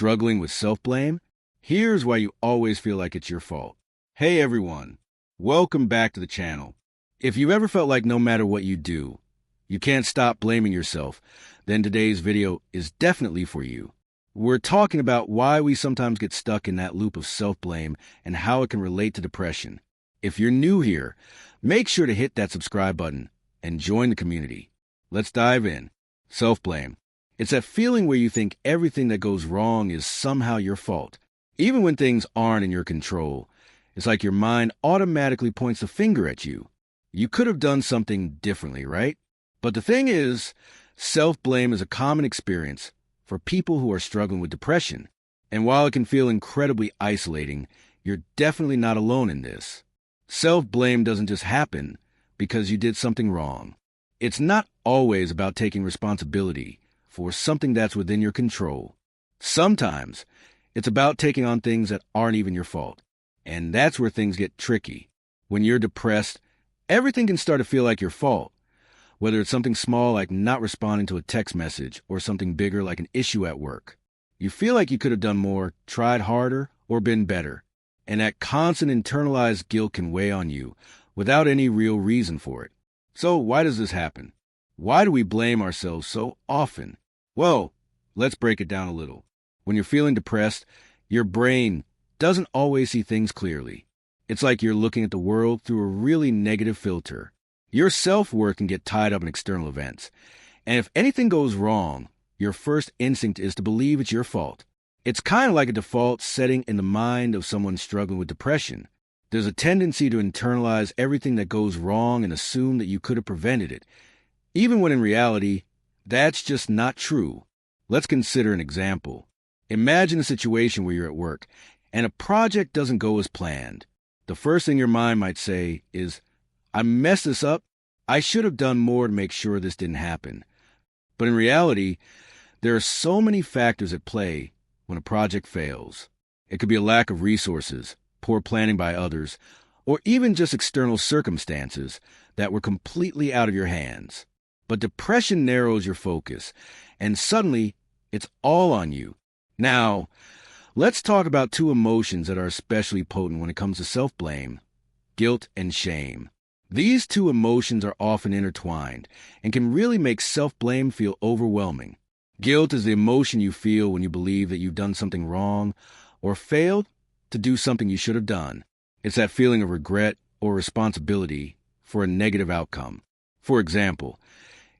Struggling with self-blame? Here's why you always feel like it's your fault. Hey everyone, welcome back to the channel. If you've ever felt like no matter what you do, you can't stop blaming yourself, then today's video is definitely for you. We're talking about why we sometimes get stuck in that loop of self-blame and how it can relate to depression. If you're new here, make sure to hit that subscribe button and join the community. Let's dive in. Self-blame. It's that feeling where you think everything that goes wrong is somehow your fault. Even when things aren't in your control, it's like your mind automatically points the finger at you. You could have done something differently, right? But the thing is, self-blame is a common experience for people who are struggling with depression. And while it can feel incredibly isolating, you're definitely not alone in this. Self-blame doesn't just happen because you did something wrong. It's not always about taking responsibility for something that's within your control. Sometimes it's about taking on things that aren't even your fault. And that's where things get tricky. When you're depressed, everything can start to feel like your fault. Whether it's something small like not responding to a text message or something bigger like an issue at work. You feel like you could have done more, tried harder, or been better. And that constant internalized guilt can weigh on you without any real reason for it. So why does this happen? Why do we blame ourselves so often? Well, let's break it down a little. When you're feeling depressed, your brain doesn't always see things clearly. It's like you're looking at the world through a really negative filter. Your self-worth can get tied up in external events. And if anything goes wrong, your first instinct is to believe it's your fault. It's kind of like a default setting in the mind of someone struggling with depression. There's a tendency to internalize everything that goes wrong and assume that you could have prevented it, even when in reality, that's just not true. Let's consider an example. Imagine a situation where you're at work and a project doesn't go as planned. The first thing your mind might say is, I messed this up. I should have done more to make sure this didn't happen. But in reality, there are so many factors at play when a project fails. It could be a lack of resources, poor planning by others, or even just external circumstances that were completely out of your hands. But depression narrows your focus, and suddenly it's all on you. Now, let's talk about two emotions that are especially potent when it comes to self-blame: guilt and shame. These two emotions are often intertwined and can really make self-blame feel overwhelming. Guilt is the emotion you feel when you believe that you've done something wrong or failed to do something you should have done. It's that feeling of regret or responsibility for a negative outcome. For example,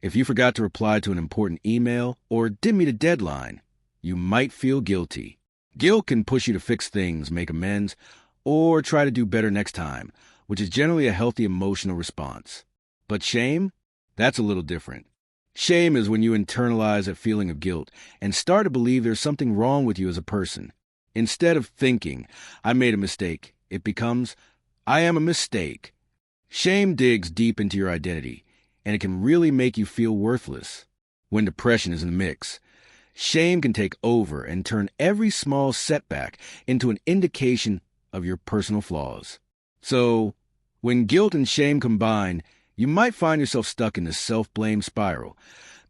if you forgot to reply to an important email or didn't meet a deadline, you might feel guilty. Guilt can push you to fix things, make amends, or try to do better next time, which is generally a healthy emotional response. But shame? That's a little different. Shame is when you internalize that feeling of guilt and start to believe there's something wrong with you as a person. Instead of thinking, I made a mistake, it becomes, I am a mistake. Shame digs deep into your identity, and it can really make you feel worthless. When depression is in the mix, shame can take over and turn every small setback into an indication of your personal flaws. So, when guilt and shame combine, you might find yourself stuck in this self-blame spiral,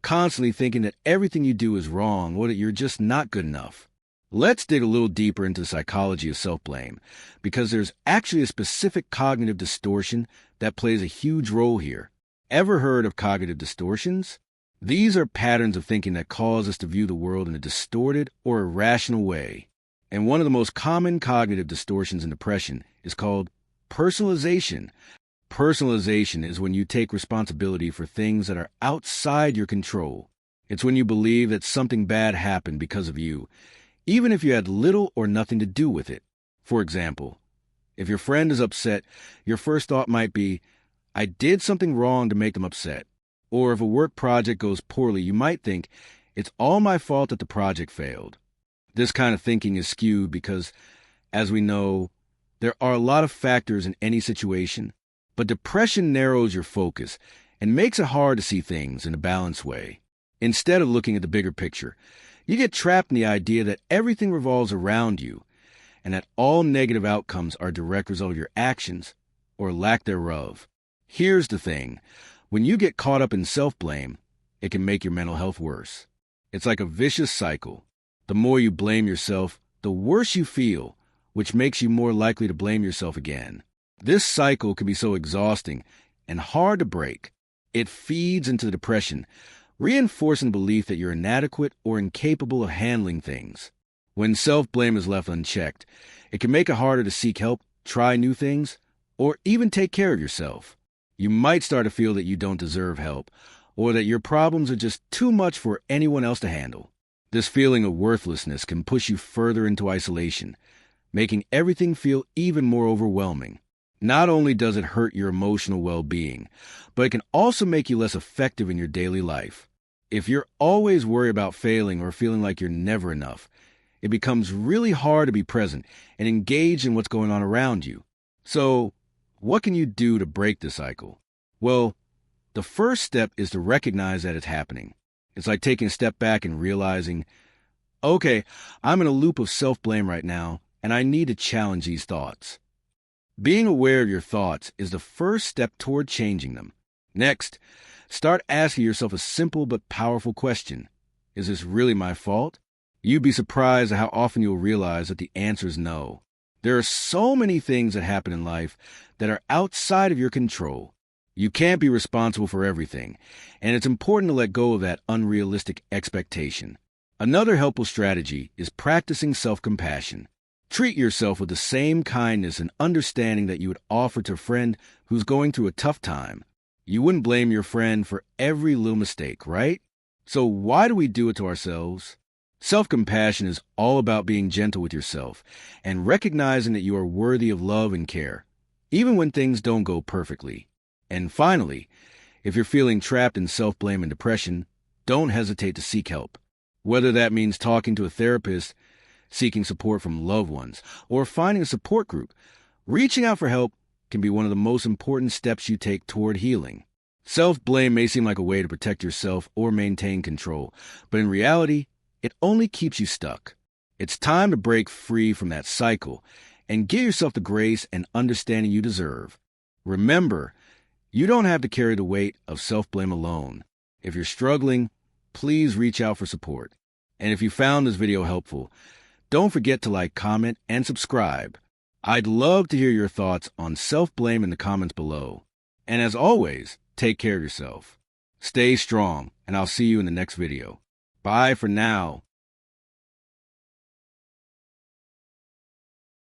constantly thinking that everything you do is wrong or that you're just not good enough. Let's dig a little deeper into the psychology of self-blame, because there's actually a specific cognitive distortion that plays a huge role here. Ever heard of cognitive distortions? These are patterns of thinking that cause us to view the world in a distorted or irrational way. And one of the most common cognitive distortions in depression is called personalization. Personalization is when you take responsibility for things that are outside your control. It's when you believe that something bad happened because of you, even if you had little or nothing to do with it. For example, if your friend is upset, your first thought might be, I did something wrong to make them upset. Or if a work project goes poorly, you might think, it's all my fault that the project failed. This kind of thinking is skewed because, as we know, there are a lot of factors in any situation, but depression narrows your focus and makes it hard to see things in a balanced way. Instead of looking at the bigger picture, you get trapped in the idea that everything revolves around you and that all negative outcomes are a direct result of your actions or lack thereof. Here's the thing. When you get caught up in self-blame, it can make your mental health worse. It's like a vicious cycle. The more you blame yourself, the worse you feel, which makes you more likely to blame yourself again. This cycle can be so exhausting and hard to break. It feeds into depression, reinforcing the belief that you're inadequate or incapable of handling things. When self-blame is left unchecked, it can make it harder to seek help, try new things, or even take care of yourself. You might start to feel that you don't deserve help, or that your problems are just too much for anyone else to handle. This feeling of worthlessness can push you further into isolation, making everything feel even more overwhelming. Not only does it hurt your emotional well-being, but it can also make you less effective in your daily life. If you're always worried about failing or feeling like you're never enough, it becomes really hard to be present and engage in what's going on around you. So, what can you do to break the cycle? Well, the first step is to recognize that it's happening. It's like taking a step back and realizing, okay, I'm in a loop of self-blame right now, and I need to challenge these thoughts. Being aware of your thoughts is the first step toward changing them. Next, start asking yourself a simple but powerful question. Is this really my fault? You'd be surprised at how often you'll realize that the answer is no. There are so many things that happen in life that are outside of your control. You can't be responsible for everything, and it's important to let go of that unrealistic expectation. Another helpful strategy is practicing self-compassion. Treat yourself with the same kindness and understanding that you would offer to a friend who's going through a tough time. You wouldn't blame your friend for every little mistake, right? So why do we do it to ourselves? Self-compassion is all about being gentle with yourself and recognizing that you are worthy of love and care, even when things don't go perfectly. And finally, if you're feeling trapped in self-blame and depression, don't hesitate to seek help. Whether that means talking to a therapist, seeking support from loved ones, or finding a support group, reaching out for help can be one of the most important steps you take toward healing. Self-blame may seem like a way to protect yourself or maintain control, but in reality, it only keeps you stuck. It's time to break free from that cycle and give yourself the grace and understanding you deserve. Remember, you don't have to carry the weight of self-blame alone. If you're struggling, please reach out for support. And if you found this video helpful, don't forget to like, comment, and subscribe. I'd love to hear your thoughts on self-blame in the comments below. And as always, take care of yourself. Stay strong, and I'll see you in the next video. Bye for now.